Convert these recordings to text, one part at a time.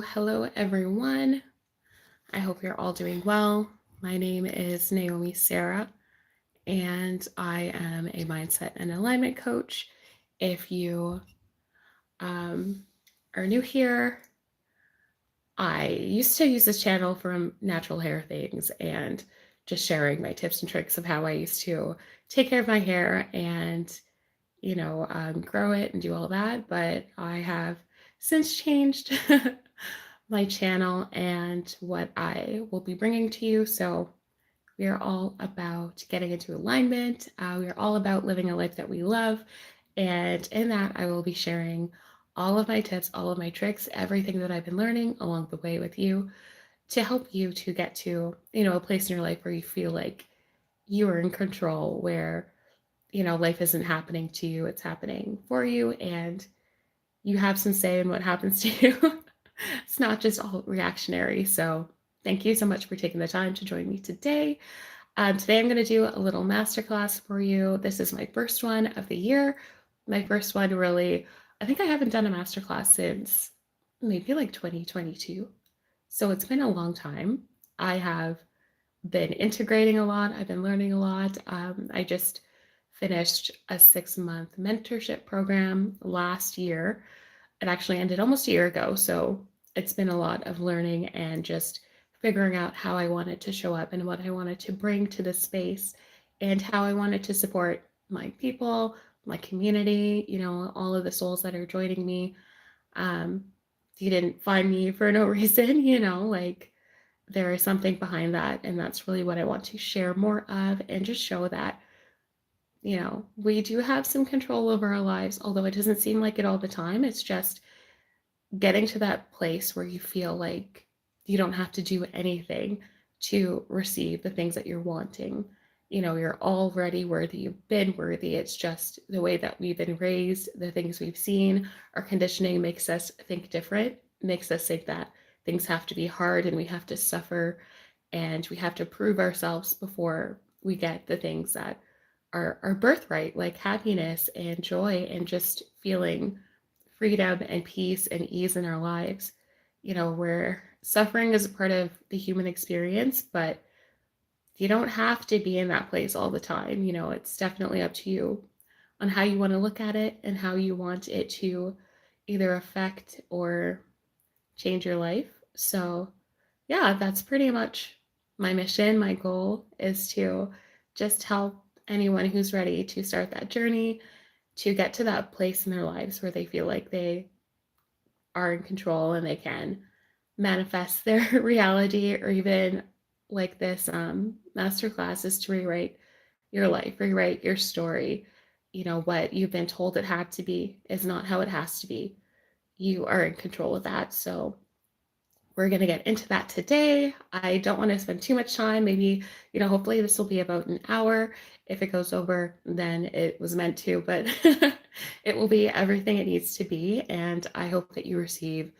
Hello, everyone. I hope you're all doing well. My name is Naomi.sarah, and I am a mindset and alignment coach. If you um, are new here, I used to use this channel for natural hair things and just sharing my tips and tricks of how I used to take care of my hair and, grow it and do all that. But I have since changed my channel and what I will be bringing to you. So, we are all about getting into alignment. We are all about living a life that we love. And in that, I will be sharing all of my tips, all of my tricks, everything that I've been learning along the way with you to help you to get to, a place in your life where you feel like you are in control, where, life isn't happening to you, it's happening for you. And you have some say in what happens to you. It's not just all reactionary. So, thank you so much for taking the time to join me today. Today, I'm going to do a little masterclass for you. This is my first one of the year. My first one, really, I think I haven't done a masterclass since maybe like 2022. So, it's been a long time. I have been integrating a lot, I've been learning a lot. I just finished a 6-month mentorship program last year. It actually ended almost a year ago. So it's been a lot of learning and just figuring out how I wanted to show up and what I wanted to bring to the space and how I wanted to support my people, my community, all of the souls that are joining me. Um, you didn't find me for no reason, like there is something behind that. And that's really what I want to share more of and just show that we do have some control over our lives, although it doesn't seem like it all the time. It's just getting to that place where you feel like you don't have to do anything to receive the things that you're wanting. You're already worthy, you've been worthy. It's just the way that we've been raised, the things we've seen, our conditioning makes us think different, makes us think that things have to be hard and we have to suffer and we have to prove ourselves before we get the things that are our birthright, like happiness and joy and just feeling freedom and peace and ease in our lives. Where suffering is a part of the human experience, but you don't have to be in that place all the time. It's definitely up to you on how you want to look at it and how you want it to either affect or change your life. So, yeah, that's pretty much my mission. My goal is to just help anyone who's ready to start that journey to get to that place in their lives where they feel like they are in control and they can manifest their reality, or even like this masterclass is to rewrite your life, rewrite your story. What you've been told it had to be is not how it has to be. You are in control of that. So we're going to get into that today. I don't want to spend too much time. Maybe, hopefully this will be about an hour. If it goes over, then it was meant to, but it will be everything it needs to be. And I hope that you receive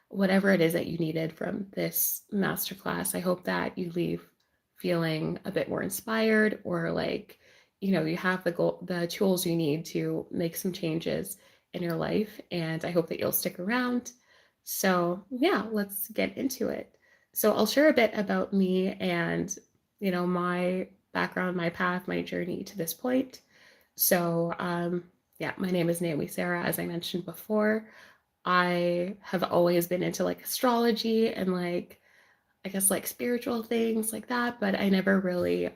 whatever it is that you needed from this masterclass. I hope that you leave feeling a bit more inspired, or like, you have the tools you need to make some changes in your life. And I hope that you'll stick around. So, yeah, let's get into it. So, I'll share a bit about me and, my background, my path, my journey to this point. So, yeah, my name is Naomi.sarah, as I mentioned before. I have always been into like astrology and like, I guess like spiritual things like that, but I never really,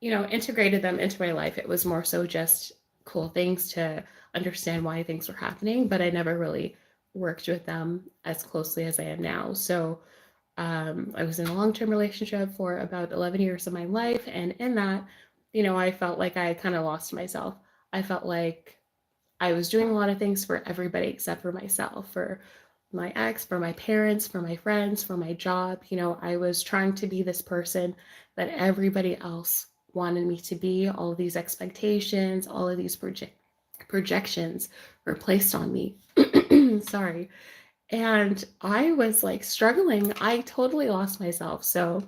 integrated them into my life. It was more so just cool things to understand why things were happening, but I never really worked with them as closely as I am now. So I was in a long-term relationship for about 11 years of my life. And in that, I felt like I kind of lost myself. I felt like I was doing a lot of things for everybody except for myself, for my ex, for my parents, for my friends, for my job. I was trying to be this person that everybody else wanted me to be. All of these expectations, all of these projections were placed on me. Sorry. And I was like struggling. I totally lost myself. So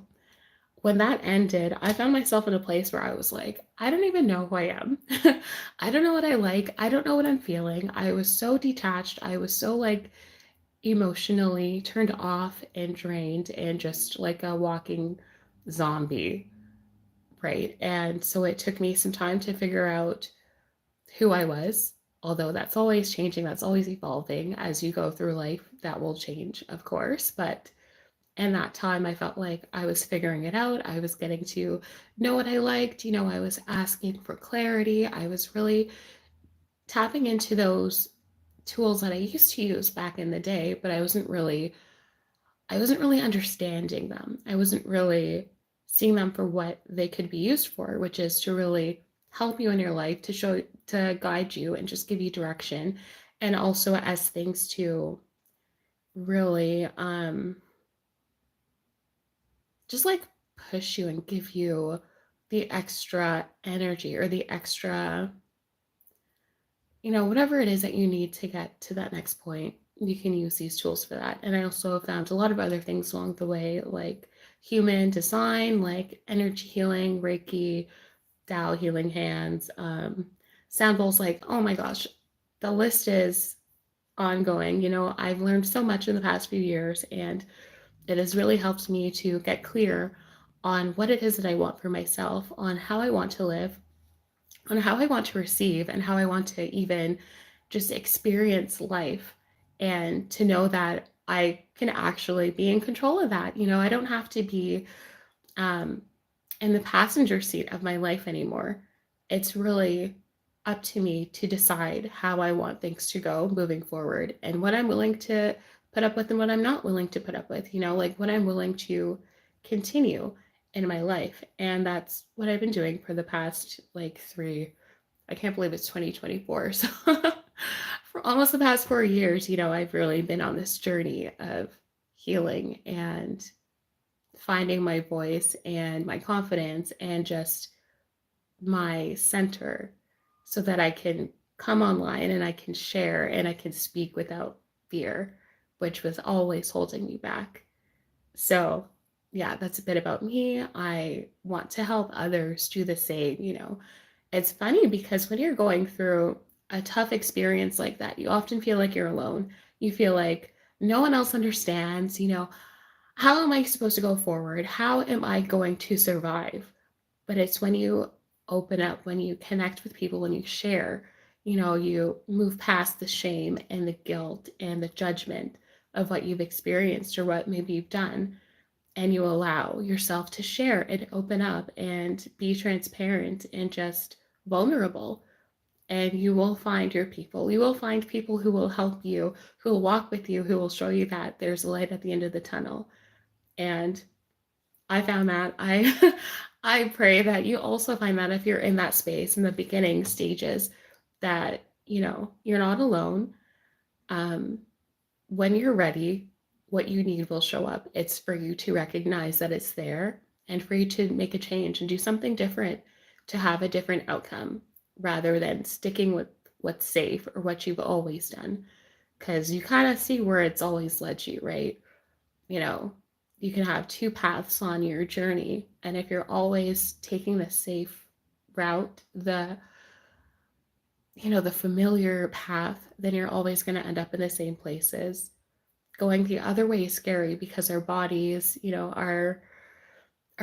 when that ended, I found myself in a place where I was like, I don't even know who I am. I don't know what I like. I don't know what I'm feeling. I was so detached. I was so like emotionally turned off and drained and just like a walking zombie, right? And so it took me some time to figure out who I was, although that's always changing, that's always evolving as you go through life. That will change, of course. But in that time, I felt like I was figuring it out. I was getting to know what I liked. I was asking for clarity. I was really tapping into those tools that I used to use back in the day, but I wasn't really understanding them. I wasn't really seeing them for what they could be used for, which is to really help you in your life, to guide you and just give you direction, and also as things to really just like push you and give you the extra energy or the extra, whatever it is that you need to get to that next point. You can use these tools for that. And I also found a lot of other things along the way, like human design, like energy healing, Reiki, Tao healing hands, sound bowls. Like, oh my gosh, the list is ongoing. I've learned so much in the past few years, and it has really helped me to get clear on what it is that I want for myself, on how I want to live, on how I want to receive, and how I want to even just experience life, and to know that I can actually be in control of that. I don't have to be um, in the passenger seat of my life anymore. It's really up to me to decide how I want things to go moving forward, and what I'm willing to put up with and what I'm not willing to put up with, like what I'm willing to continue in my life. And that's what I've been doing for the past like I can't believe it's 2024. So for almost the past 4 years, I've really been on this journey of healing and finding my voice and my confidence and just my center, so that I can come online and I can share and I can speak without fear, which was always holding me back. So, yeah, that's a bit about me. I want to help others do the same. It's funny because when you're going through a tough experience like that, you often feel like you're alone. You feel like no one else understands. How am I supposed to go forward? How am I going to survive? But it's when you open up, when you connect with people, when you share, you move past the shame and the guilt and the judgment of what you've experienced or what maybe you've done, and you allow yourself to share and open up and be transparent and just vulnerable. And you will find your people. You will find people who will help you, who will walk with you, who will show you that there's a light at the end of the tunnel. And I found that. I I pray that you also find that if you're in that space in the beginning stages, that you're not alone. Um, when you're ready, what you need will show up. It's for you to recognize that it's there, and for you to make a change and do something different to have a different outcome, rather than sticking with what's safe or what you've always done. Because you kind of see where it's always led you, right? you know, you can have two paths on your journey. And if you're always taking the safe route, the familiar path, then you're always going to end up in the same places. Going the other way is scary because our bodies, our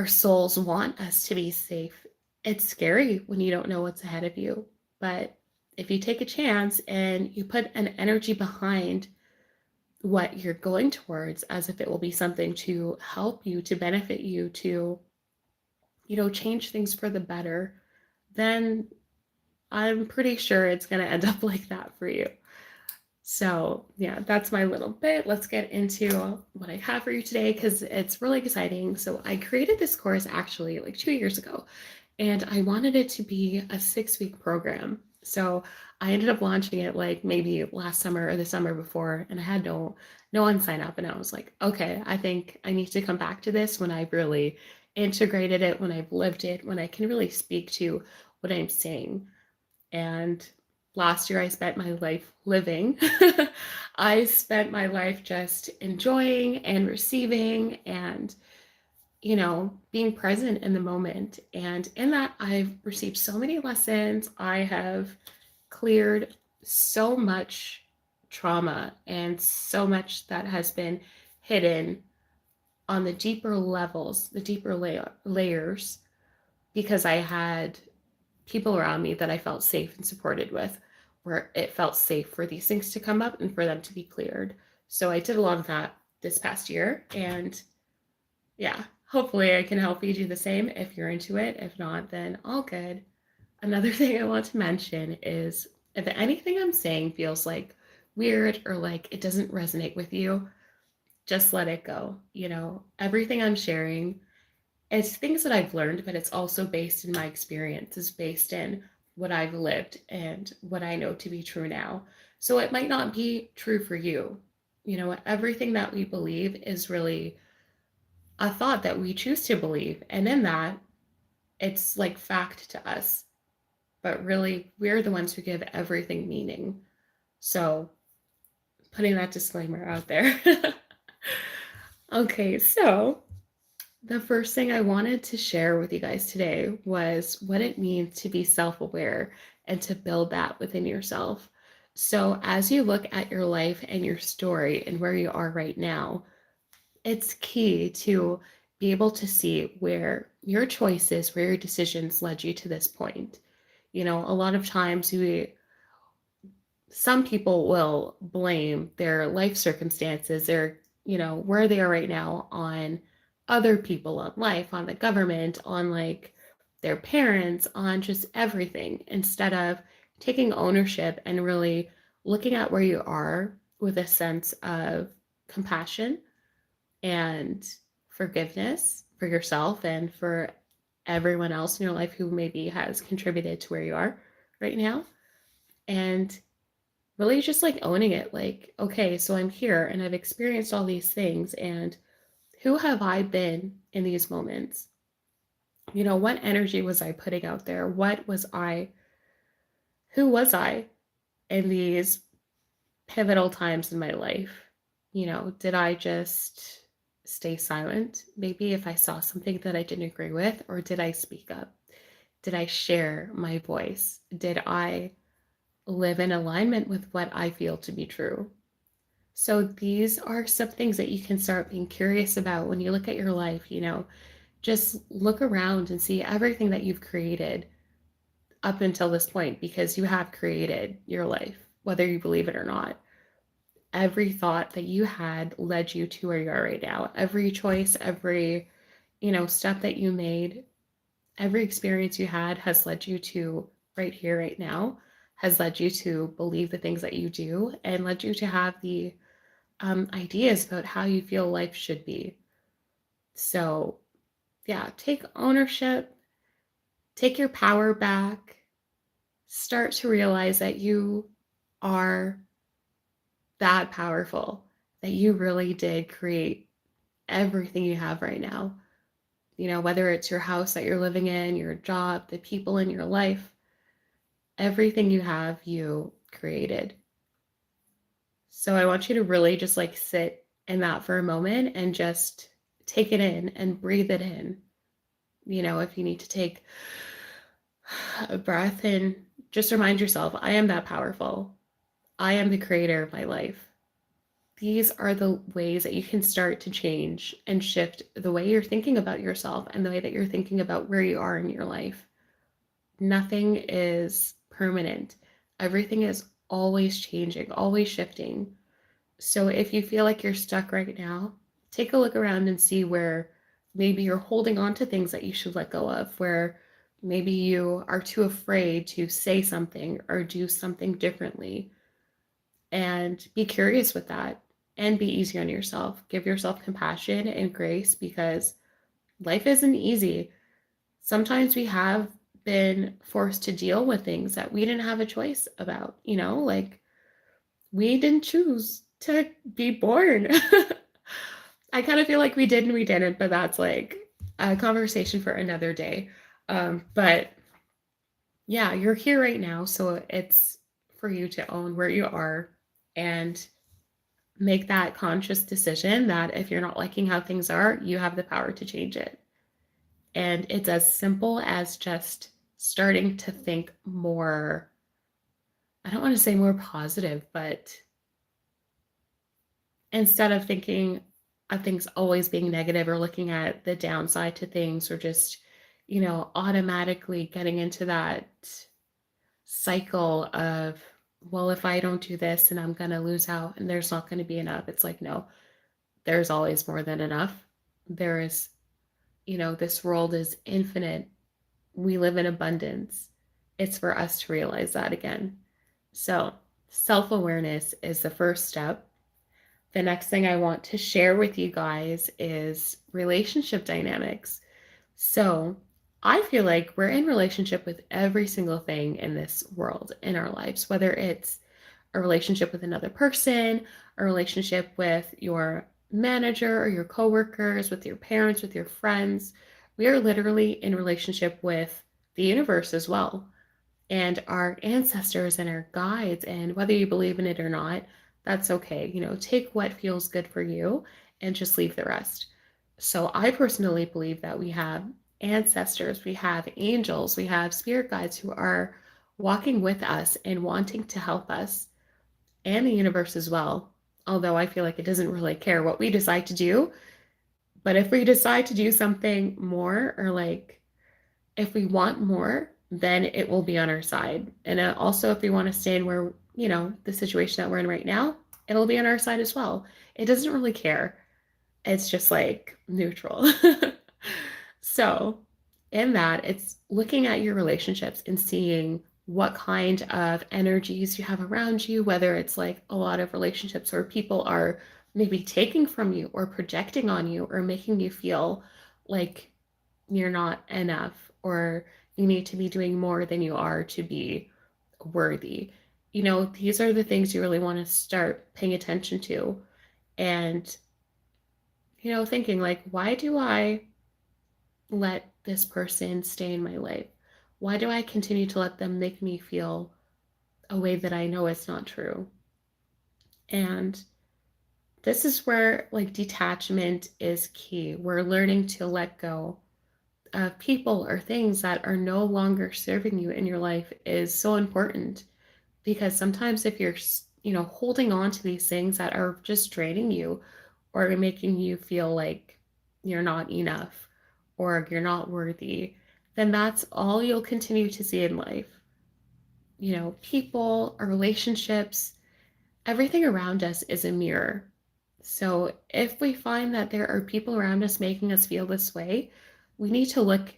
souls want us to be safe. It's scary when you don't know what's ahead of you. But if you take a chance and you put an energy behind what you're going towards, as if it will be something to help you, to benefit you, to, change things for the better, then I'm pretty sure it's going to end up like that for you. So, yeah, that's my little bit. Let's get into what I have for you today because it's really exciting. So, I created this course actually like 2 years ago, and I wanted it to be a 6-week program. So, I ended up launching it like maybe last summer or the summer before, and I had no one sign up. And I was like, okay, I think I need to come back to this when I've really integrated it, when I've lived it, when I can really speak to what I'm saying. And last year I spent my life living. I spent my life just enjoying and receiving and, being present in the moment. And in that, I've received so many lessons. I have cleared so much trauma and so much that has been hidden on the deeper levels, the deeper layers, because I had people around me that I felt safe and supported with, where it felt safe for these things to come up and for them to be cleared. So I did a lot of that this past year. And yeah, hopefully I can help you do the same if you're into it. If not, then all good. Another thing I want to mention is if anything I'm saying feels like weird or like it doesn't resonate with you, just let it go. Everything I'm sharing, it's things that I've learned, but it's also based in my experience, it's based in what I've lived and what I know to be true now. So it might not be true for you. Everything that we believe is really a thought that we choose to believe. And in that, it's like fact to us. But really, we're the ones who give everything meaning. So putting that disclaimer out there. Okay, so the first thing I wanted to share with you guys today was what it means to be self-aware and to build that within yourself. So as you look at your life and your story and where you are right now, it's key to be able to see where your choices, where your decisions led you to this point. A lot of times some people will blame their life circumstances, where they are right now on other people, on life, on the government, on like their parents, on just everything, instead of taking ownership and really looking at where you are with a sense of compassion and forgiveness for yourself and for everyone else in your life who maybe has contributed to where you are right now. And really just like owning it, like, okay, so I'm here and I've experienced all these things, and who have I been in these moments? What energy was I putting out there? Who was I in these pivotal times in my life? Did I just stay silent maybe if I saw something that I didn't agree with, or did I speak up? Did I share my voice? Did I live in alignment with what I feel to be true? So these are some things that you can start being curious about when you look at your life. Just look around and see everything that you've created up until this point, because you have created your life, whether you believe it or not. Every thought that you had led you to where you are right now. Every choice, every, step that you made, every experience you had has led you to right here, right now, has led you to believe the things that you do, and led you to have the ideas about how you feel life should be. So, yeah, take ownership, take your power back, start to realize that you are that powerful, that you really did create everything you have right now. Whether it's your house that you're living in, your job, the people in your life, everything you have, you created. So I want you to really just like sit in that for a moment and just take it in and breathe it in. If you need to take a breath and just remind yourself, I am that powerful. I am the creator of my life. These are the ways that you can start to change and shift the way you're thinking about yourself and the way that you're thinking about where you are in your life. Nothing is permanent. Everything is always changing, always shifting. So if you feel like you're stuck right now, take a look around and see where maybe you're holding on to things that you should let go of, where maybe you are too afraid to say something or do something differently. And be curious with that and be easy on yourself. Give yourself compassion and grace, because life isn't easy. Sometimes we have been forced to deal with things that we didn't have a choice about, like we didn't choose to be born. I kind of feel like we did and we didn't, but that's like a conversation for another day. But yeah, you're here right now. So it's for you to own where you are and make that conscious decision that if you're not liking how things are, you have the power to change it. And it's as simple as just starting to think more, I don't want to say more positive, but instead of thinking of things always being negative or looking at the downside to things, or just, automatically getting into that cycle of, well, if I don't do this and I'm going to lose out and there's not going to be enough. It's like, no, there's always more than enough. There is, this world is infinite. We live in abundance. It's for us to realize that again. So, self awareness is the first step. The next thing I want to share with you guys is relationship dynamics. So, I feel like we're in relationship with every single thing in this world in our lives, whether it's a relationship with another person, a relationship with your manager or your coworkers, with your parents, with your friends. We are literally in relationship with the universe as well, and our ancestors and our guides. And whether you believe in it or not, that's okay. Take what feels good for you and just leave the rest. So I personally believe that we have ancestors, we have angels, we have spirit guides who are walking with us and wanting to help us, and the universe as well. Although I feel like it doesn't really care what we decide to do. But if we decide to do something more, or like if we want more, then it will be on our side. And also, if we want to stay in where, the situation that we're in right now, it'll be on our side as well. It doesn't really care. It's just like neutral. So, in that, it's looking at your relationships and seeing what kind of energies you have around you, whether it's like a lot of relationships where people are maybe taking from you or projecting on you or making you feel like you're not enough, or you need to be doing more than you are to be worthy. These are the things you really want to start paying attention to, and, thinking like, why do I let this person stay in my life? Why do I continue to let them make me feel a way that I know it's not true? And this is where like detachment is key. We're learning to let go of people or things that are no longer serving you in your life is so important, because sometimes if you're holding on to these things that are just draining you or making you feel like you're not enough or you're not worthy, then that's all you'll continue to see in life. People or relationships, everything around us is a mirror. So if we find that there are people around us making us feel this way, we need to look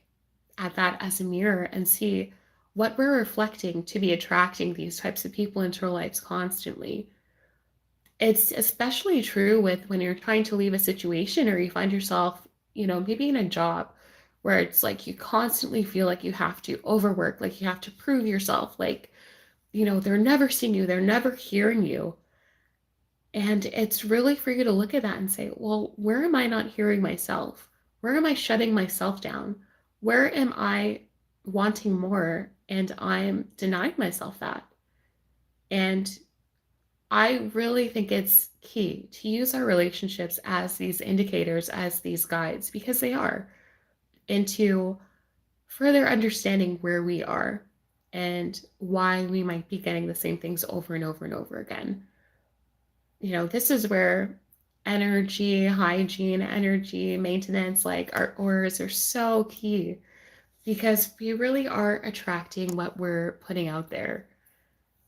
at that as a mirror and see what we're reflecting to be attracting these types of people into our lives constantly. It's especially true with when you're trying to leave a situation, or you find yourself, maybe in a job where it's like you constantly feel like you have to overwork, like you have to prove yourself, like, they're never seeing you, they're never hearing you. And it's really for you to look at that and say, well, where am I not hearing myself? Where am I shutting myself down? Where am I wanting more and I'm denying myself that? And I really think it's key to use our relationships as these indicators, as these guides, because they are, into further understanding where we are and why we might be getting the same things over and over and over again. This is where energy, hygiene, energy maintenance, like our auras, are so key, because we really are attracting what we're putting out there.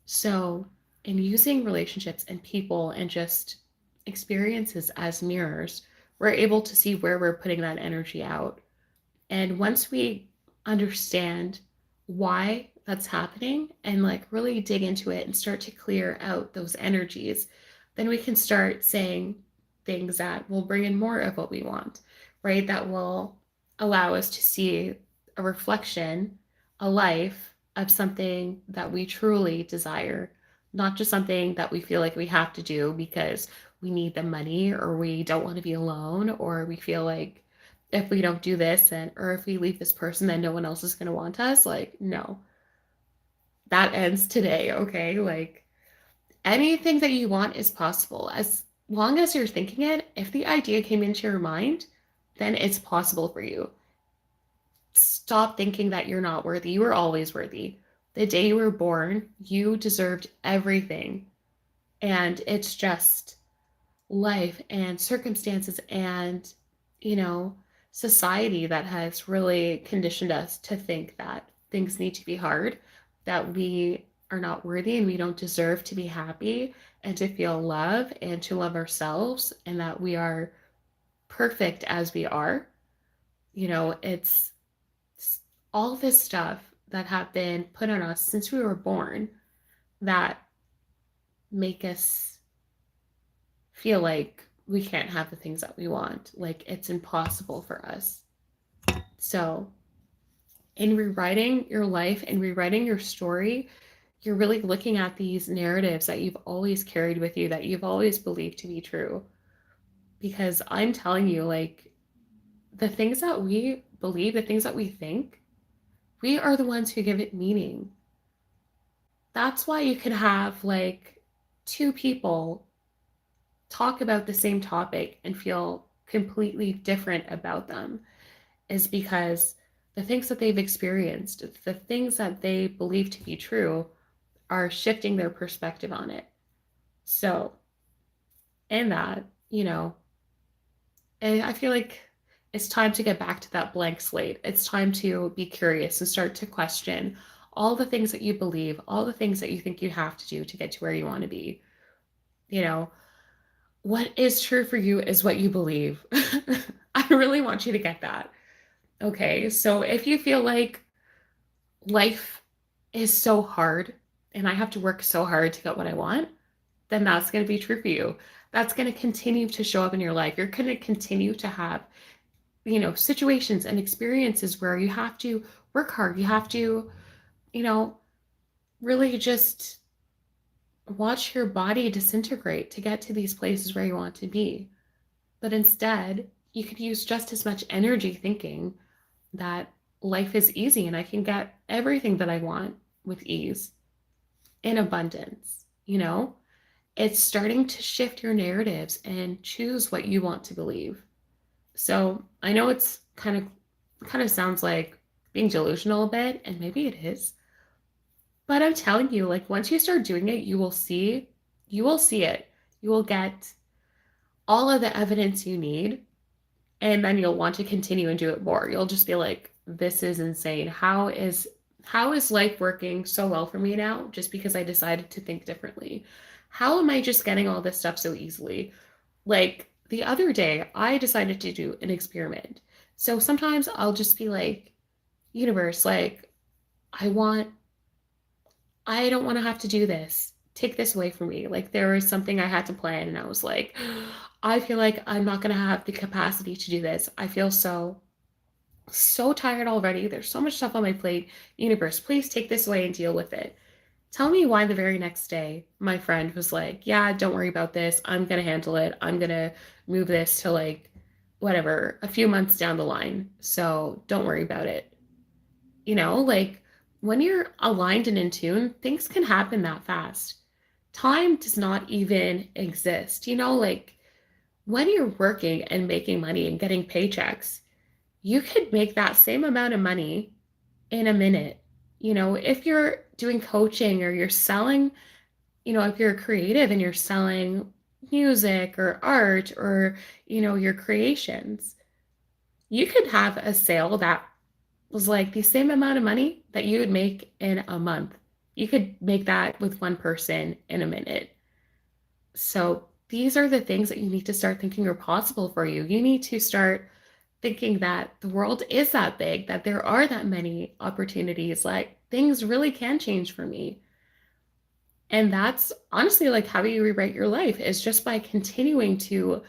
So, in using relationships and people and just experiences as mirrors, we're able to see where we're putting that energy out. And once we understand why that's happening and like really dig into it and start to clear out those energies, then we can start saying things that will bring in more of what we want, right? That will allow us to see a reflection, a life of something that we truly desire, not just something that we feel like we have to do because we need the money, or we don't want to be alone, or we feel like if we don't do this, then, or if we leave this person, then no one else is going to want us. Like, no, that ends today. Okay. Like, anything that you want is possible as long as you're thinking it. If the idea came into your mind, then it's possible for you. Stop thinking that you're not worthy. You were always worthy. The day you were born, you deserved everything. And it's just life and circumstances and, you know, society that has really conditioned us to think that things need to be hard, that we are not worthy and we don't deserve to be happy and to feel love and to love ourselves, and that we are perfect as we are. It's all this stuff that have been put on us since we were born that make us feel like we can't have the things that we want, like it's impossible for us. So, in rewriting your life and rewriting your story, you're really looking at these narratives that you've always carried with you, that you've always believed to be true. Because I'm telling you, like, the things that we believe, the things that we think, we are the ones who give it meaning. That's why you can have like two people talk about the same topic and feel completely different about them, is because the things that they've experienced, the things that they believe to be true, are shifting their perspective on it. So, in that, I feel like it's time to get back to that blank slate. It's time to be curious and start to question all the things that you believe, all the things that you think you have to do to get to where you want to be. You know, what is true for you is what you believe. I really want you to get that. Okay, so if you feel like life is so hard and I have to work so hard to get what I want, then that's going to be true for you. That's going to continue to show up in your life. You're going to continue to have, situations and experiences where you have to work hard. You have to, you know, really just watch your body disintegrate to get to these places where you want to be. But instead, you could use just as much energy thinking that life is easy and I can get everything that I want with ease, in abundance. It's starting to shift your narratives and choose what you want to believe. So I know it's kind of sounds like being delusional a bit, and maybe it is. But I'm telling you, like once you start doing it, you will see it. You will get all of the evidence you need, and then you'll want to continue and do it more. You'll just be like, this is insane. How is life working so well for me now just because I decided to think differently? How am I just getting all this stuff so easily? Like the other day, I decided to do an experiment. So sometimes I'll just be like, universe, like, I want, I don't want to have to do this. Take this away from me. Like there was something I had to plan, and I was like, I feel like I'm not going to have the capacity to do this. I feel so tired already. There's so much stuff on my plate. Universe, please take this away and deal with it. Tell me why the very next day my friend was like, yeah, don't worry about this. I'm going to handle it. I'm going to move this to like whatever, a few months down the line. So don't worry about it. Like when you're aligned and in tune, things can happen that fast. Time does not even exist. Like when you're working and making money and getting paychecks, you could make that same amount of money in a minute. If you're doing coaching or you're selling, if you're creative and you're selling music or art or, your creations, you could have a sale that was like the same amount of money that you would make in a month. You could make that with one person in a minute. So these are the things that you need to start thinking are possible for you. You need to start thinking that the world is that big, that there are that many opportunities, like things really can change for me. And that's honestly like how you rewrite your life, is just by continuing to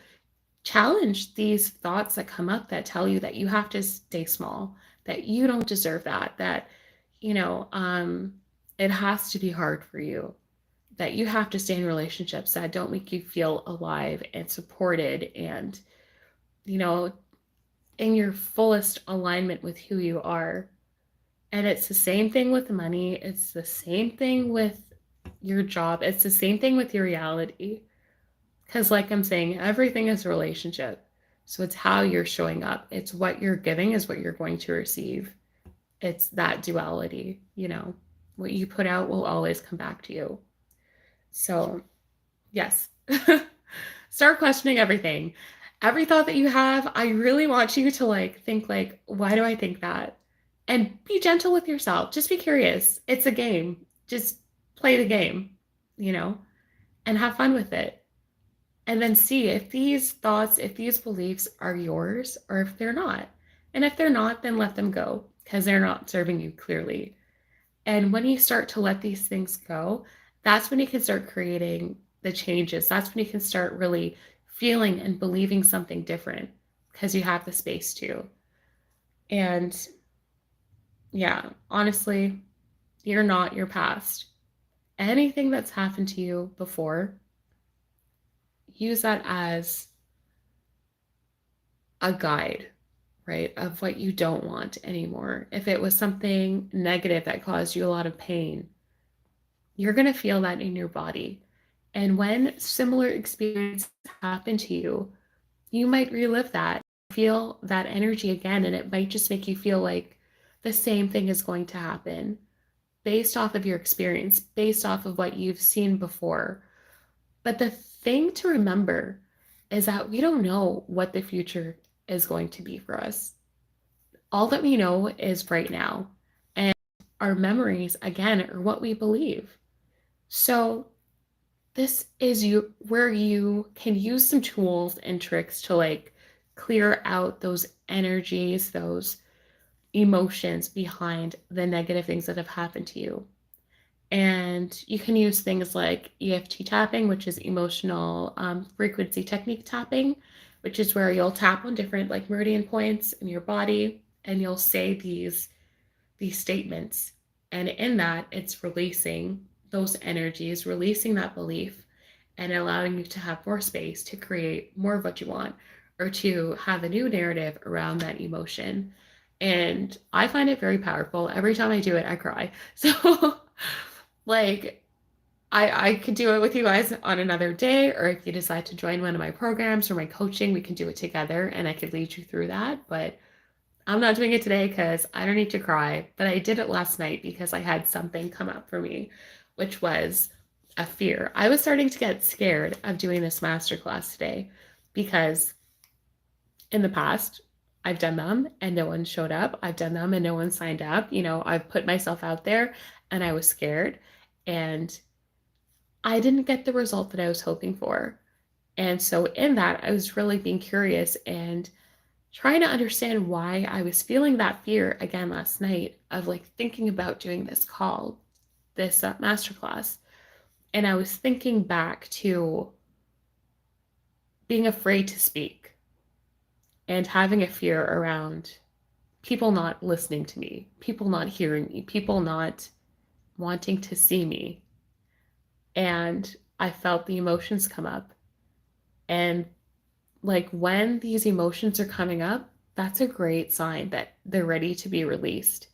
challenge these thoughts that come up that tell you that you have to stay small, that you don't deserve that, you know, um, it has to be hard for you, that you have to stay in relationships that don't make you feel alive and supported and, you know, in your fullest alignment with who you are. And it's the same thing with money. It's the same thing with your job. It's the same thing with your reality. Because, like I'm saying, everything is a relationship. So it's how you're showing up. It's what you're giving is what you're going to receive. It's that duality. What you put out will always come back to you. So, yes. Start questioning everything. Every thought that you have, I really want you to like think like, why do I think that? And be gentle with yourself. Just be curious. It's a game. Just play the game, you know, and have fun with it. And then see if these thoughts, if these beliefs are yours or if they're not. And if they're not, then let them go because they're not serving you clearly. And when you start to let these things go, that's when you can start creating the changes. That's when you can start really feeling and believing something different because you have the space to. And yeah, honestly, you're not your past. Anything that's happened to you before, use that as a guide, right, of what you don't want anymore. If it was something negative that caused you a lot of pain, you're going to feel that in your body. And when similar experiences happen to you, you might relive that, feel that energy again, and it might just make you feel like the same thing is going to happen based off of your experience, based off of what you've seen before. But the thing to remember is that we don't know what the future is going to be for us. All that we know is right now. And our memories, again, are what we believe. So this is you where you can use some tools and tricks to like clear out those energies, those emotions behind the negative things that have happened to you. And you can use things like EFT tapping, which is emotional frequency technique tapping, which is where you'll tap on different like meridian points in your body and you'll say these statements. And in that, it's releasing those energies, releasing that belief, and allowing you to have more space to create more of what you want or to have a new narrative around that emotion. And I find it very powerful. Every time I do it, I cry. So, like, I could do it with you guys on another day, or if you decide to join one of my programs or my coaching, we can do it together and I could lead you through that. But I'm not doing it today because I don't need to cry, but I did it last night because I had something come up for me, which was a fear. I was starting to get scared of doing this masterclass today because in the past, I've done them and no one showed up. I've done them and no one signed up. You know, I've put myself out there and I was scared and I didn't get the result that I was hoping for. And so in that, I was really being curious and trying to understand why I was feeling that fear again last night of like thinking about doing this call, this masterclass. And I was thinking back to being afraid to speak and having a fear around people not listening to me, people not hearing me, people not wanting to see me. And I felt the emotions come up. And like when these emotions are coming up, that's a great sign that they're ready to be released,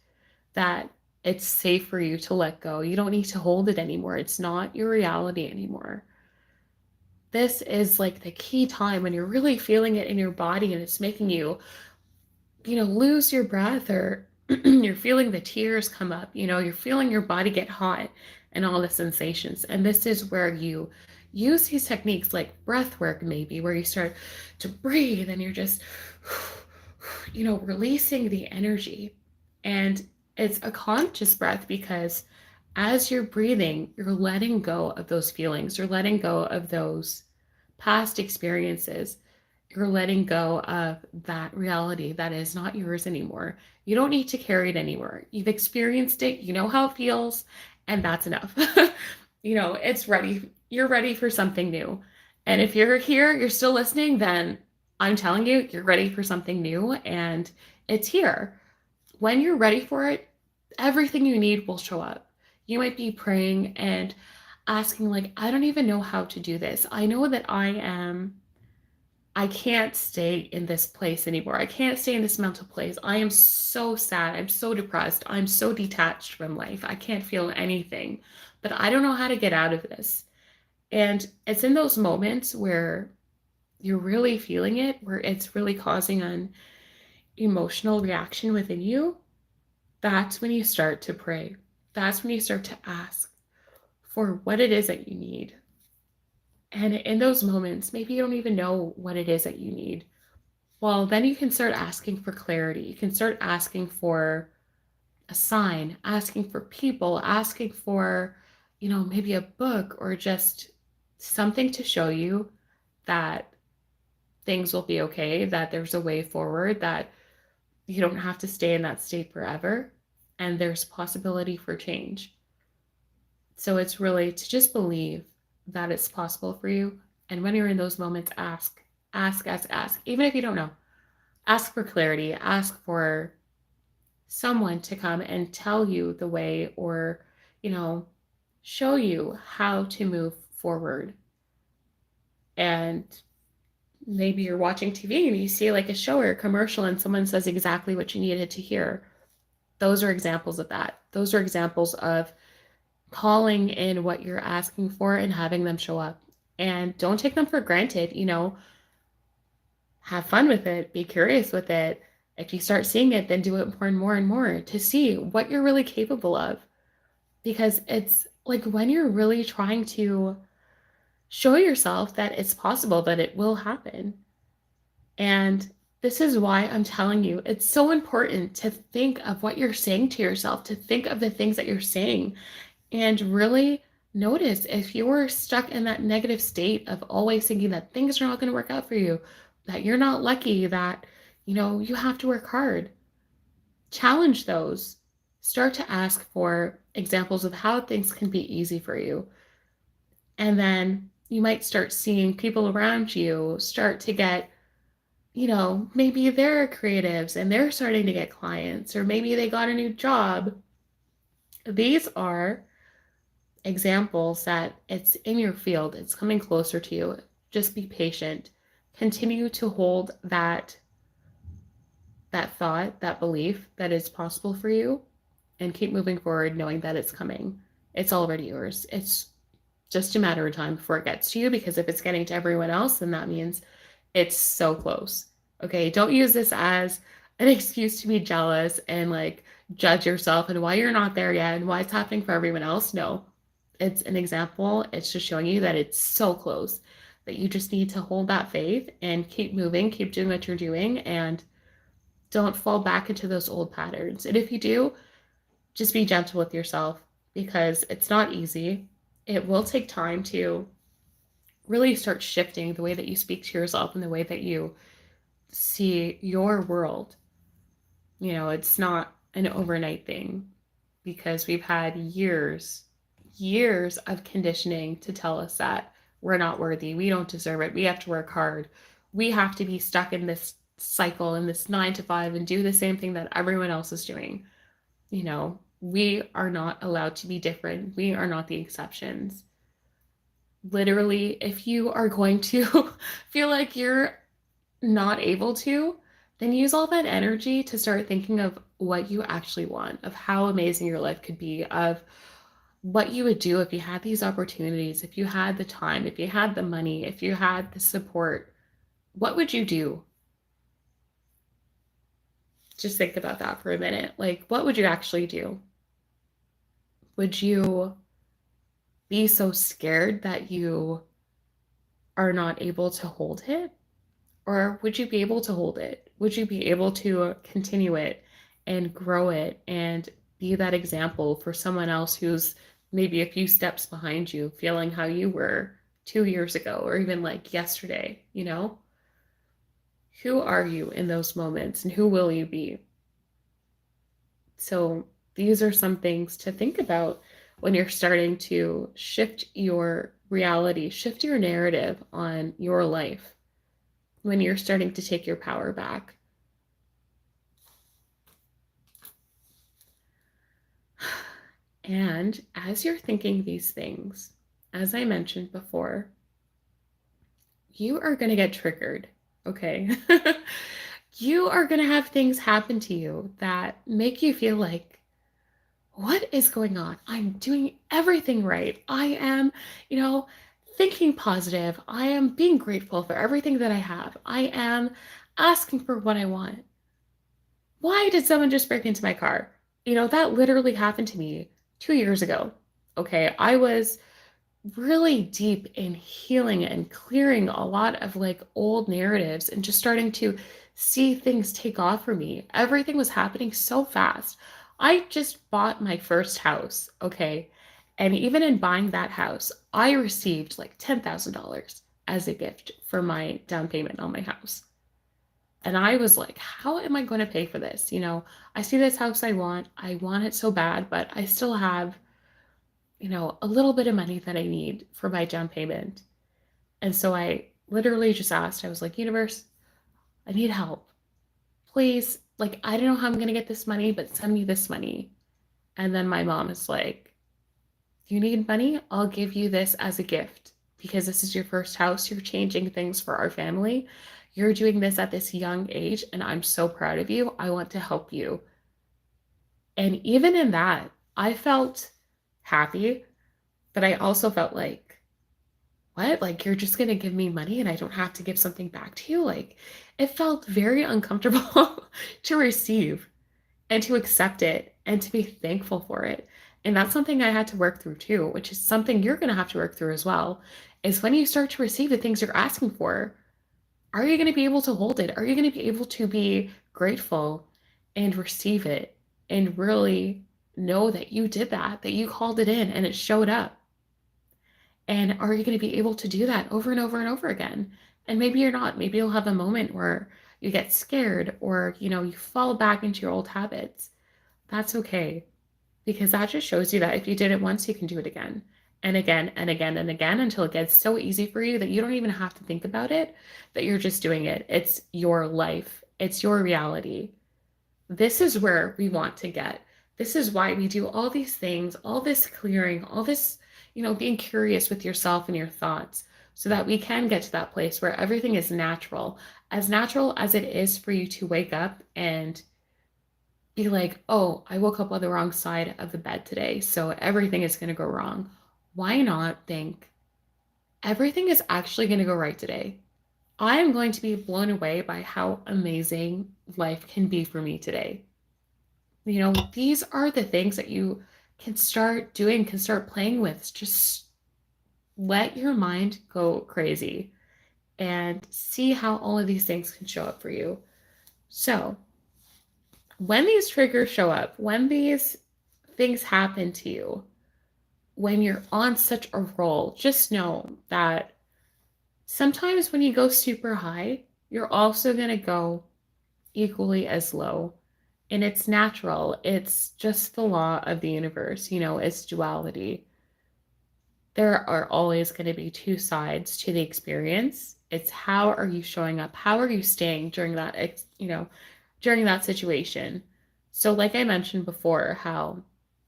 that it's safe for you to let go. You don't need to hold it anymore. It's not your reality anymore. This is like the key time when you're really feeling it in your body and it's making you, lose your breath or you're feeling the tears come up, you're feeling your body get hot and all the sensations. And this is where you use these techniques like breath work, maybe, where you start to breathe and you're just, releasing the energy. And it's a conscious breath because as you're breathing, you're letting go of those feelings, you're letting go of those past experiences. You're letting go of that reality that is not yours anymore. You don't need to carry it anymore. You've experienced it, you know how it feels, and that's enough. It's ready. You're ready for something new. And if you're here, you're still listening, then I'm telling you, you're ready for something new and it's here. When you're ready for it, everything you need will show up. You might be praying and asking, like, I don't even know how to do this. I know that I can't stay in this place anymore. I can't stay in this mental place. I am so sad. I'm so depressed. I'm so detached from life. I can't feel anything, but I don't know how to get out of this. And it's in those moments where you're really feeling it, where it's really causing an emotional reaction within you. That's when you start to pray. That's when you start to ask for what it is that you need. And in those moments, maybe you don't even know what it is that you need. Well, then you can start asking for clarity. You can start asking for a sign, asking for people, asking for, maybe a book or just something to show you that things will be okay, that there's a way forward, that you don't have to stay in that state forever, and there's possibility for change. So it's really to just believe that it's possible for you. And when you're in those moments, ask, ask, ask, ask. Even if you don't know, ask for clarity, ask for someone to come and tell you the way, or, you know, show you how to move forward. And maybe you're watching TV and you see like a show or a commercial and someone says exactly what you needed to hear. Those are examples of that. Those are examples of calling in what you're asking for and having them show up. And don't take them for granted, have fun with it, be curious with it. If you start seeing it, then do it more and more and more to see what you're really capable of. Because it's like when you're really trying to show yourself that it's possible, that it will happen. And this is why I'm telling you, it's so important to think of what you're saying to yourself, to think of the things that you're saying, and really notice if you're stuck in that negative state of always thinking that things are not going to work out for you, that you're not lucky, that, you have to work hard. Challenge those. Start to ask for examples of how things can be easy for you. And then you might start seeing people around you start to get, maybe they're creatives and they're starting to get clients, or maybe they got a new job. These are examples that it's in your field, it's coming closer to you. Just be patient. Continue to hold that thought, that belief that it's possible for you, and keep moving forward knowing that it's coming. It's already yours. It's just a matter of time before it gets to you, because if it's getting to everyone else, then that means it's so close. Okay, don't use this as an excuse to be jealous and like judge yourself and why you're not there yet and why it's happening for everyone else. No, it's an example. It's just showing you that it's so close, that you just need to hold that faith and keep moving, keep doing what you're doing, and don't fall back into those old patterns. And if you do, just be gentle with yourself, because it's not easy. It will take time to really start shifting the way that you speak to yourself and the way that you see your world. It's not an overnight thing, because we've had years of conditioning to tell us that we're not worthy, we don't deserve it, we have to work hard, we have to be stuck in this cycle, in this 9 to 5, and do the same thing that everyone else is doing. We are not allowed to be different. We are not the exceptions. Literally, if you are going to feel like you're not able to, then use all that energy to start thinking of what you actually want, of how amazing your life could be, of what you would do if you had these opportunities, if you had the time, if you had the money, if you had the support. What would you do? Just think about that for a minute. Like, what would you actually do? Would you be so scared that you are not able to hold it? Or would you be able to hold it? Would you be able to continue it and grow it and be that example for someone else who's maybe a few steps behind you, feeling how you were 2 years ago, or even like yesterday? Who are you in those moments, and who will you be? So these are some things to think about when you're starting to shift your reality, shift your narrative on your life, when you're starting to take your power back. And as you're thinking these things, as I mentioned before, you are going to get triggered, okay? You are going to have things happen to you that make you feel like, what is going on? I'm doing everything right. I am, thinking positive. I am being grateful for everything that I have. I am asking for what I want. Why did someone just break into my car? That literally happened to me 2 years ago. Okay, I was really deep in healing and clearing a lot of like old narratives and just starting to see things take off for me. Everything was happening so fast. I just bought my first house, okay? And even in buying that house, I received like $10,000 as a gift for my down payment on my house. And I was like, how am I going to pay for this? I see this house I want it so bad, but I still have a little bit of money that I need for my down payment. And so I literally just asked, I was like, universe, I need help. Please, like, I don't know how I'm going to get this money, but send me this money. And then my mom is like, you need money? I'll give you this as a gift because this is your first house. You're changing things for our family. You're doing this at this young age, and I'm so proud of you. I want to help you. And even in that, I felt happy, but I also felt like, what? Like, you're just going to give me money and I don't have to give something back to you? Like, it felt very uncomfortable to receive and to accept it and to be thankful for it. And that's something I had to work through too, which is something you're going to have to work through as well, is when you start to receive the things you're asking for, are you going to be able to hold it? Are you going to be able to be grateful and receive it and really know that you did that you called it in and it showed up? And are you going to be able to do that over and over and over again? And maybe you're not. Maybe you'll have a moment where you get scared or, you fall back into your old habits. That's okay. Because that just shows you that if you did it once, you can do it again and again and again and again until it gets so easy for you that you don't even have to think about it, that you're just doing it. It's your life. It's your reality. This is where we want to get. This is why we do all these things, all this clearing, all this, being curious with yourself and your thoughts so that we can get to that place where everything is natural as it is for you to wake up and be like, oh, I woke up on the wrong side of the bed today, so everything is going to go wrong. Why not think everything is actually going to go right today? I am going to be blown away by how amazing life can be for me today. These are the things that you can start doing, can start playing with. Just let your mind go crazy and see how all of these things can show up for you. So, when these triggers show up, when these things happen to you, when you're on such a roll, just know that sometimes when you go super high, you're also going to go equally as low. And it's natural. It's just the law of the universe. It's duality. There are always going to be two sides to the experience. It's how are you showing up? How are you staying during during that situation? So like I mentioned before, how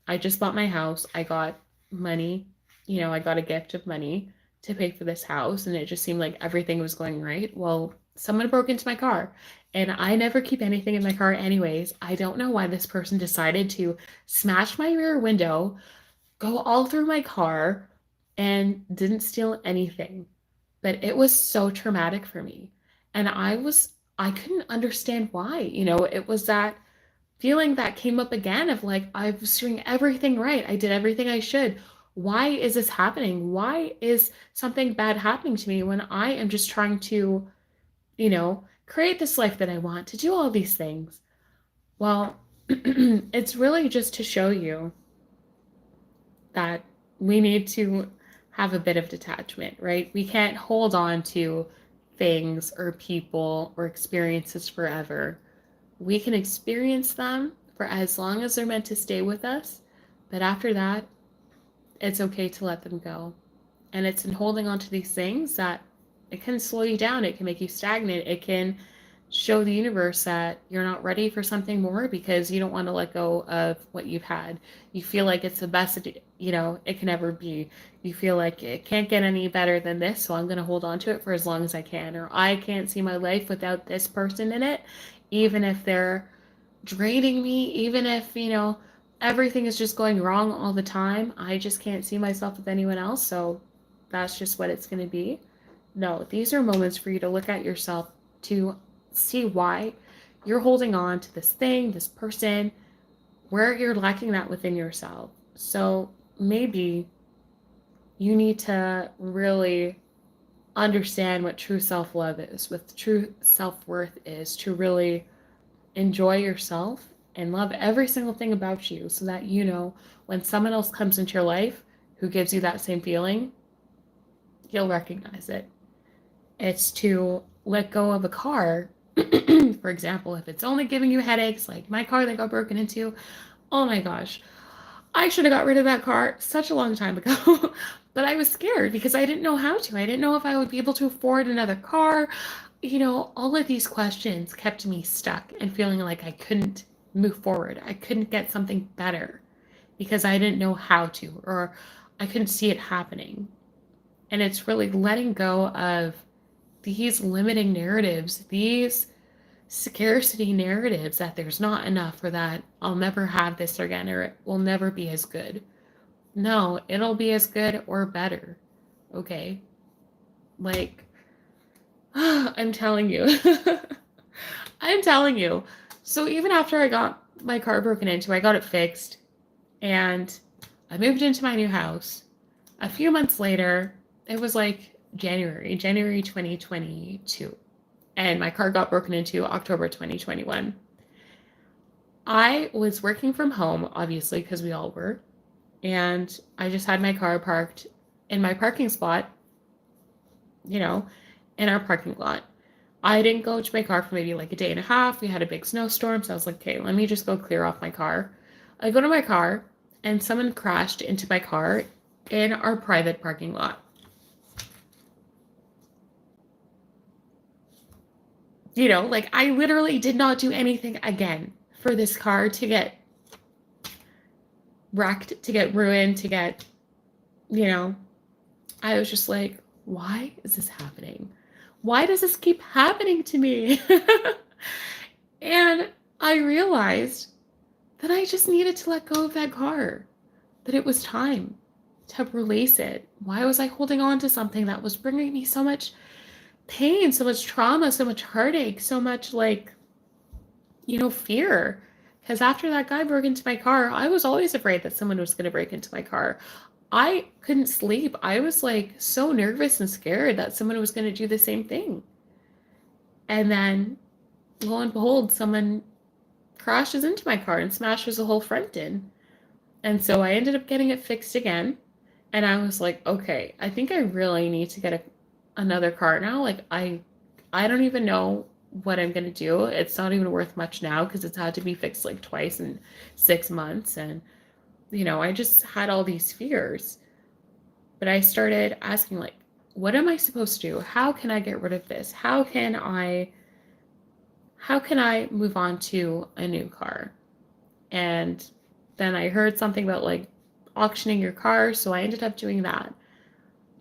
I just bought my house. I got money, I got a gift of money to pay for this house, and it just seemed like everything was going right. Well, someone broke into my car, and I never keep anything in my car anyways. I don't know why this person decided to smash my rear window, go all through my car, and didn't steal anything. But it was so traumatic for me. And I couldn't understand why. It was that feeling that came up again of like, I was doing everything right. I did everything I should. Why is this happening? Why is something bad happening to me when I am just trying to, create this life that I want, to do all these things? Well, it's really just to show you that we need to have a bit of detachment, right? We can't hold on to things or people or experiences forever. We can experience them for as long as they're meant to stay with us, but after that, it's okay to let them go. And it's in holding on to these things that it can slow you down, it can make you stagnant, it can show the universe that you're not ready for something more because you don't want to let go of what you've had. You feel like it's the best it can ever be. You feel like it can't get any better than this, so I'm going to hold on to it for as long as I can. Or I can't see my life without this person in it, even if they're draining me, even if, everything is just going wrong all the time. I just can't see myself with anyone else, so that's just what it's going to be. No, these are moments for you to look at yourself, to see why you're holding on to this thing, this person, where you're lacking that within yourself. So maybe you need to really understand what true self-love is, what true self-worth is, to really enjoy yourself and love every single thing about you, so that you know when someone else comes into your life who gives you that same feeling, you'll recognize it. It's to let go of a car, for example, if it's only giving you headaches, like my car that got broken into. Oh my gosh, I should have got rid of that car such a long time ago. But I was scared because I didn't know how to. I didn't know if I would be able to afford another car. All of these questions kept me stuck and feeling like I couldn't move forward. I couldn't get something better because I didn't know how to, or I couldn't see it happening. And it's really letting go of these limiting narratives, these scarcity narratives, that there's not enough, or that I'll never have this again, or it will never be as good. No, it'll be as good or better. Okay? Like, I'm telling you. I'm telling you. So even after I got my car broken into, I got it fixed, and I moved into my new house. A few months later, it was like January 2022, and my car got broken into October 2021. I was working from home, obviously, because we all were, and I just had my car parked in my parking spot, in our parking lot. I didn't go to my car for maybe like a day and a half. We had a big snowstorm, so I was like, okay, let me just go clear off my car. I go to my car, and someone crashed into my car in our private parking lot. Like I literally did not do anything again for this car to get wrecked, to get ruined, to get, I was just like, why is this happening? Why does this keep happening to me? And I realized that I just needed to let go of that car, that it was time to release it. Why was I holding on to something that was bringing me so much pain, so much trauma, so much heartache, so much fear? Because after that guy broke into my car, I was always afraid that someone was going to break into my car. I couldn't sleep. I was like so nervous and scared that someone was going to do the same thing. And then, lo and behold, someone crashes into my car and smashes the whole front in. And so I ended up getting it fixed again. And I was like, okay, I think I really need to get another car now. Like I don't even know what I'm going to do. It's not even worth much now because it's had to be fixed like twice in 6 months. And, I just had all these fears. But I started asking, like, what am I supposed to do? How can I get rid of this? How can I move on to a new car? And then I heard something about like auctioning your car, so I ended up doing that.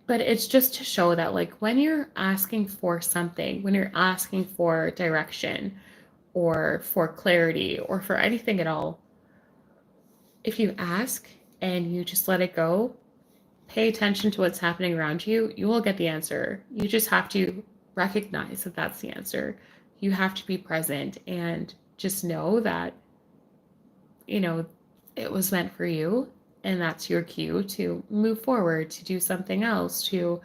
But it's just to show that like when you're asking for something, when you're asking for direction or for clarity or for anything at all, if you ask and you just let it go, pay attention to what's happening around you, you will get the answer. You just have to recognize that that's the answer. You have to be present and just know that, it was meant for you, and that's your cue to move forward, to do something else, to,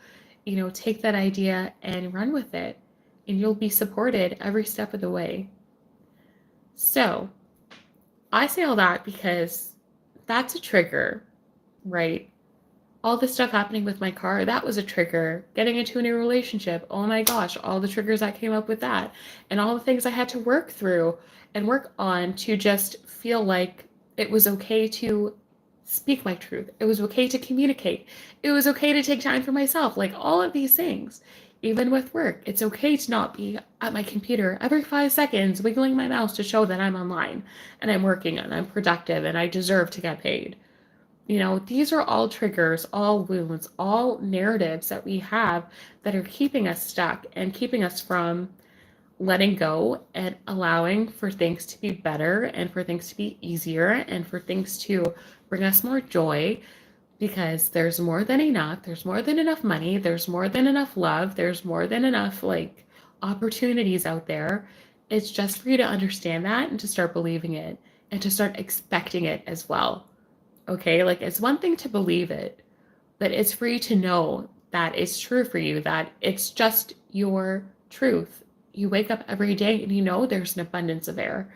take that idea and run with it, and you'll be supported every step of the way. So I say all that because that's a trigger, right? All the stuff happening with my car, that was a trigger. Getting into a new relationship, oh my gosh, all the triggers that came up with that, and all the things I had to work through and work on to just feel like it was okay to speak my truth. It was okay to communicate. It was okay to take time for myself. Like all of these things, even with work, it's okay to not be at my computer every 5 seconds wiggling my mouse to show that I'm online and I'm working and I'm productive and I deserve to get paid. These are all triggers, all wounds, all narratives that we have that are keeping us stuck and keeping us from letting go and allowing for things to be better and for things to be easier and for things to bring us more joy, because there's more than enough. There's more than enough money. There's more than enough love. There's more than enough opportunities out there. It's just for you to understand that and to start believing it and to start expecting it as well. Okay, like it's one thing to believe it, But it's for you to know that it's true for you, that it's just your truth. You wake up every day and you know there's an abundance of air.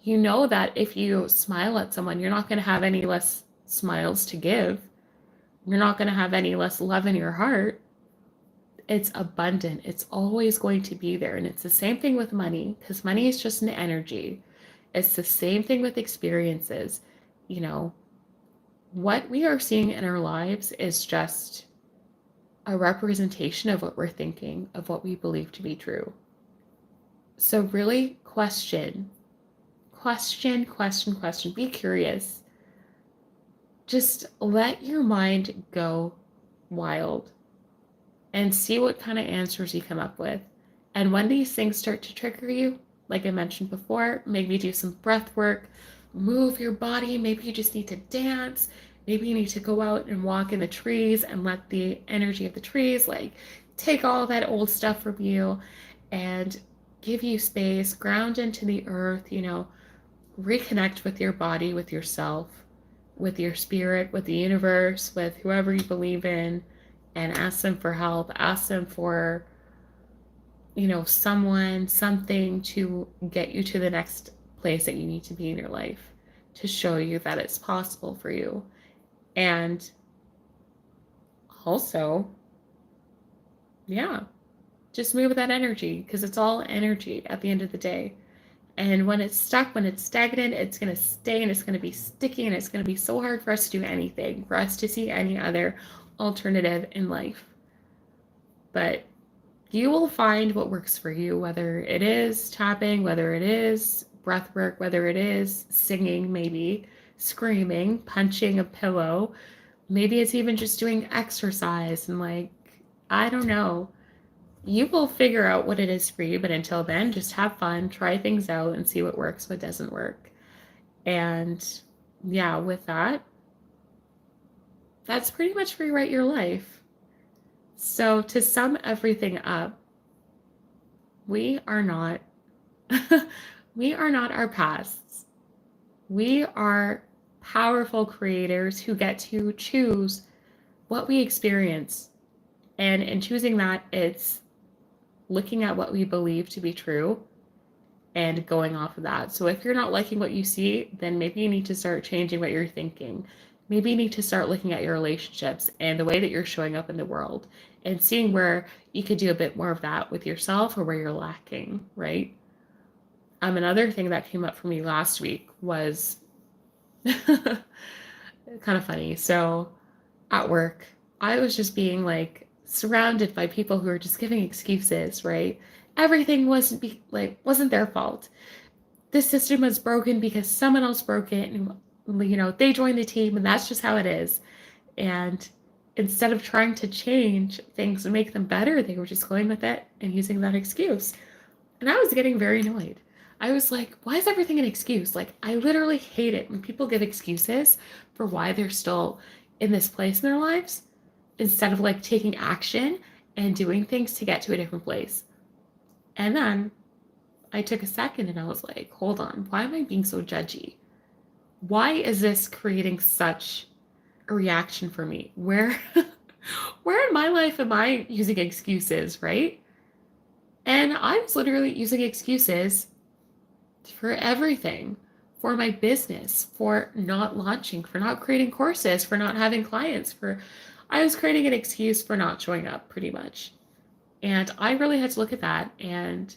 You know that if you smile at someone, you're not going to have any less smiles to give. You're not going to have any less love in your heart. It's abundant. It's always going to be there. And it's the same thing with money, because money is just an energy. It's the same thing with experiences. You know, what we are seeing in our lives is just a representation of what we're thinking, of what we believe to be true. So really question. Be curious. Just let your mind go wild and see what kind of answers you come up with. And when these things start to trigger you, like I mentioned before, maybe do some breath work, move your body. Maybe you just need to dance. Maybe you need to go out and walk in the trees and let the energy of the trees like take all that old stuff from you and give you space, ground into the earth, reconnect with your body, with yourself, with your spirit, with the universe, with whoever you believe in, and ask them for help. Ask them for, someone, something to get you to the next place that you need to be in your life, to show you that it's possible for you. And also, just move with that energy, because it's all energy at the end of the day. And when it's stuck, when it's stagnant, it's going to stay and it's going to be sticky and it's going to be so hard for us to do anything, for us to see any other alternative in life. But you will find what works for you, whether it is tapping, whether it is breath work, whether it is singing, maybe screaming, punching a pillow. Maybe it's even just doing exercise and I don't know. You will figure out what it is for you, but until then, just have fun, try things out, and see what works, what doesn't work. And with that, that's pretty much rewrite your life. So to sum everything up, we are not we are not our pasts. We are powerful creators who get to choose what we experience. And in choosing that, it's looking at what we believe to be true and going off of that. So if you're not liking what you see, then maybe you need to start changing what you're thinking. Maybe you need to start looking at your relationships and the way that you're showing up in the world and seeing where you could do a bit more of that with yourself or where you're lacking, right? Another thing that came up for me last week was kind of funny. So at work, I was just being surrounded by people who were just giving excuses, right? Everything wasn't their fault. This system was broken because someone else broke it, and they joined the team, and that's just how it is. And instead of trying to change things and make them better, they were just going with it and using that excuse. And I was getting very annoyed. I was like, why is everything an excuse? I literally hate it when people give excuses for why they're still in this place in their lives instead of taking action and doing things to get to a different place. And then I took a second and I was like, hold on, why am I being so judgy? Why is this creating such a reaction for me? Where in my life am I using excuses, right? And I was literally using excuses for everything, for my business, for not launching, for not creating courses, for not having clients, I was creating an excuse for not showing up pretty much. And I really had to look at that and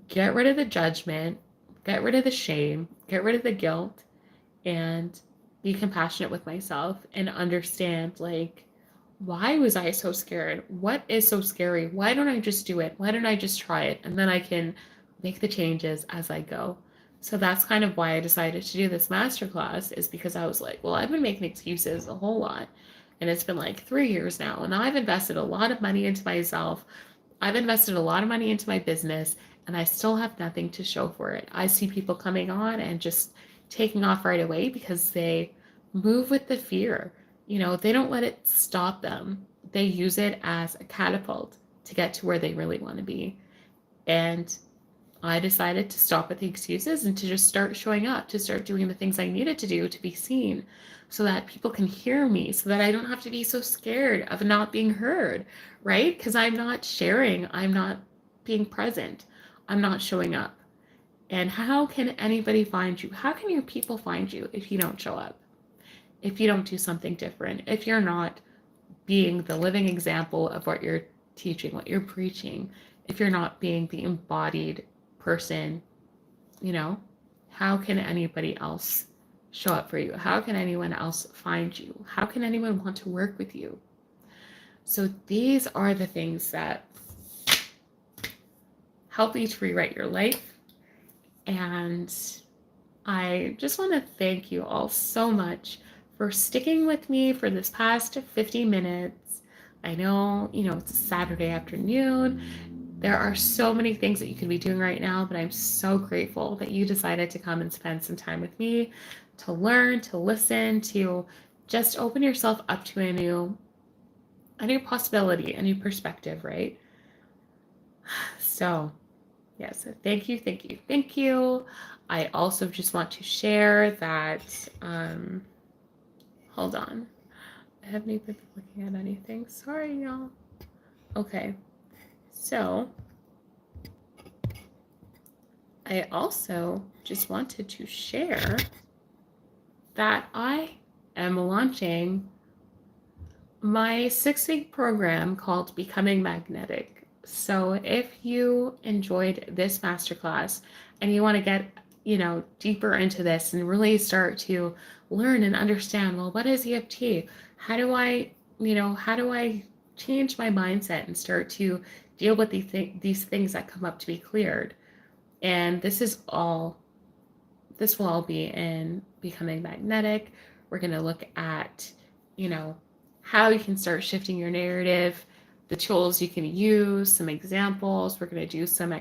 get rid of the judgment, get rid of the shame, get rid of the guilt, and be compassionate with myself and understand why was I so scared? What is so scary? Why don't I just do it? Why don't I just try it? And then I can make the changes as I go. So that's kind of why I decided to do this masterclass, is because I was like, well, I've been making excuses a whole lot. And it's been 3 years now. And I've invested a lot of money into myself. I've invested a lot of money into my business. And I still have nothing to show for it. I see people coming on and just taking off right away because they move with the fear. They don't let it stop them. They use it as a catapult to get to where they really want to be. And I decided to stop with the excuses and to just start showing up, to start doing the things I needed to do to be seen, so that people can hear me, so that I don't have to be so scared of not being heard, right? Because I'm not sharing, I'm not being present, I'm not showing up. And how can anybody find you? How can your people find you if you don't show up? If you don't do something different? If you're not being the living example of what you're teaching, what you're preaching, if you're not being the embodied person, you know, how can anybody else show up for you? How can anyone else find you? How can anyone want to work with you? So these are the things that help you to rewrite your life. And I just want to thank you all so much for sticking with me for this past 50 minutes. I know, it's a Saturday afternoon. There are so many things that you could be doing right now, but I'm so grateful that you decided to come and spend some time with me to learn, to listen, to just open yourself up to a new possibility, a new perspective, right? So, yes, thank you, thank you, thank you. I also just want to share that, hold on. I haven't even been looking at anything. Sorry, y'all. Okay, so I also just wanted to share that I am launching my 6-week program called Becoming Magnetic. So if you enjoyed this masterclass and you want to get, deeper into this and really start to learn and understand, well, what is EFT? How do I, how do I change my mindset and start to deal with these things that come up to be cleared? And this will all be in Becoming Magnetic. We're going to look at, how you can start shifting your narrative, the tools you can use, some examples. We're going to do some,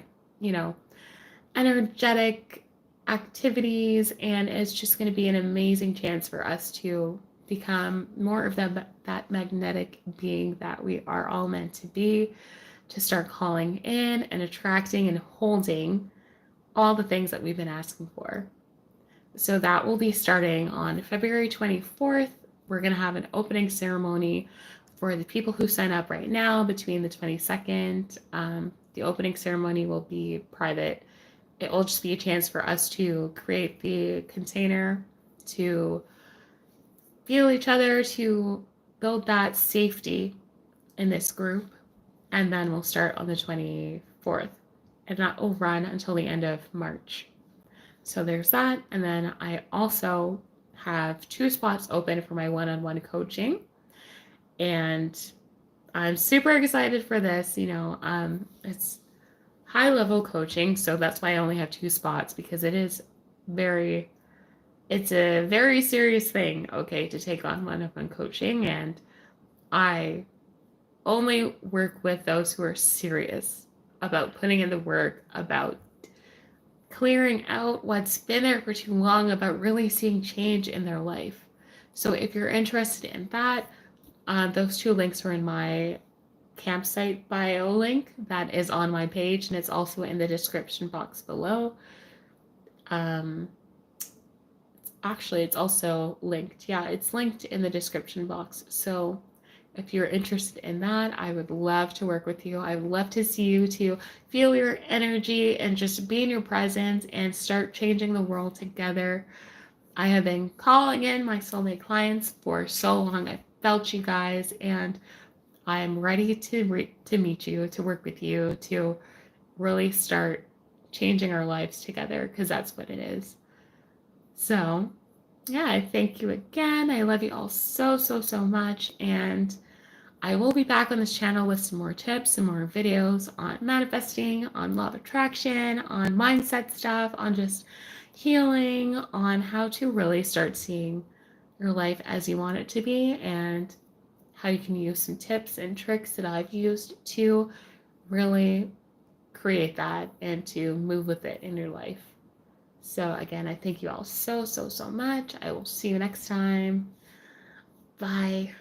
energetic activities, and it's just going to be an amazing chance for us to become more of that magnetic being that we are all meant to be, to start calling in and attracting and holding all the things that we've been asking for. So that will be starting on February 24th. We're going to have an opening ceremony for the people who sign up right now between the 22nd. The opening ceremony will be private. It will just be a chance for us to create the container, to feel each other, to build that safety in this group. And then we'll start on the 24th. And that will run until the end of March. So there's that. And then I also have 2 spots open for my one-on-one coaching. And I'm super excited for this. It's high-level coaching, so that's why I only have 2 spots, because it's a very serious thing, okay, to take on one-on-one coaching. And I only work with those who are serious about putting in the work, about clearing out what's been there for too long, about really seeing change in their life. So if you're interested in that, those 2 links are in my campsite bio link that is on my page, and it's also in the description box below. Actually, it's also linked. Yeah, it's linked in the description box. So if you're interested in that, I would love to work with you. I would love to see you, to feel your energy and just be in your presence and start changing the world together. I have been calling in my soulmate clients for so long. I felt you guys, and I'm ready to meet you, to work with you, to really start changing our lives together, because that's what it is. So yeah, I thank you again. I love you all so, so, so much. And I will be back on this channel with some more tips and more videos on manifesting, on law of attraction, on mindset stuff, on just healing, on how to really start seeing your life as you want it to be, and how you can use some tips and tricks that I've used to really create that and to move with it in your life. So again, I thank you all so, so, so much. I will see you next time. Bye.